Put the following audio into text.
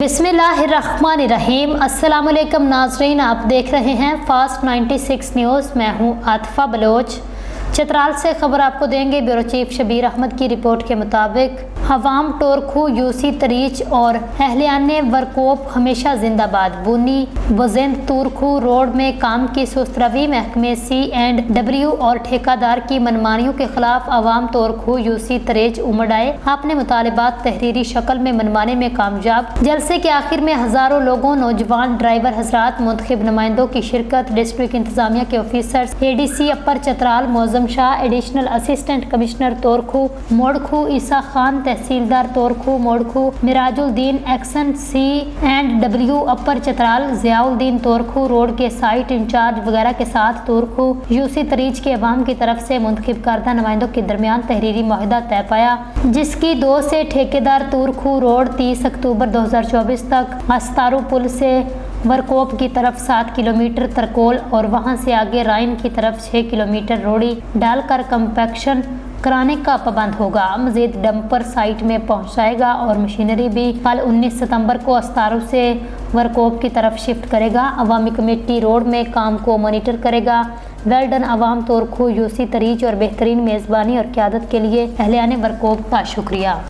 बिस्मिल्लाहिर्रहमानिर्रहीम। अस्सलाम वालेकुम नाज़रीन, आप देख रहे हैं फास्ट 96 न्यूज़। मैं हूं आतिफा बलोच। चतराल से खबर आपको देंगे। ब्यूरो चीफ शबीर अहमद की रिपोर्ट के मुताबिक हवाम टोरखू यूसी तरीच और अहलियान वरकोप हमेशा जिंदाबाद। बुनी बजेंद तुरखू रोड में काम की सुस्त रवि, महकमे C&W और ठेकेदार की मनमानियों के खिलाफ अवाम टोरखू यूसी तरीच उमड़ आए। अपने मुतालिबात तहरीरी शक्ल में मनवाने में कामयाब। जलसे के आखिर में हजारों लोगों, नौजवान, ड्राइवर हजरात, मुंतखब नुमाइंदों की शिरकत। डिस्ट्रिक्ट इंतजामिया के officers, ADC upper Chitral Moazzam Shah, additional assistant commissioner Torkhow Mulkhow Isa Khan, tehsildar Torkhow Mulkhow Mirajuddin, XEN C&W upper Chitral Ziauddin Torkhow road के साइट इंचार्ज वगैरह के साथ तोरखू यूसी तरीच के अवाम की तरफ से मुंतखब करदा नुमाइंदों के दरमियान तहरीरी मुआहदा तय पाया, जिसकी 2 से ठेकेदार तोरखू रोड 30 अक्टूबर 2024 तक अस्तारू पुल से वरकोप की तरफ 7 किलोमीटर तरकोल और वहां से आगे राइन की तरफ 6 किलोमीटर रोड़ी डालकर कंपैक्शन कराने का पाबंद होगा। मजीद डंपर साइट में पहुंचाएगा और मशीनरी भी कल 19 सितंबर को अस्तारू से वरकोप की तरफ शिफ्ट करेगा। अवामी कमेटी रोड में काम को मॉनिटर करेगा। वेल डन अवाम तोरखू यूसी तरीच और बेहतरीन मेज़बानी और क़यादत के लिए अहलियान वरकोप का शुक्रिया।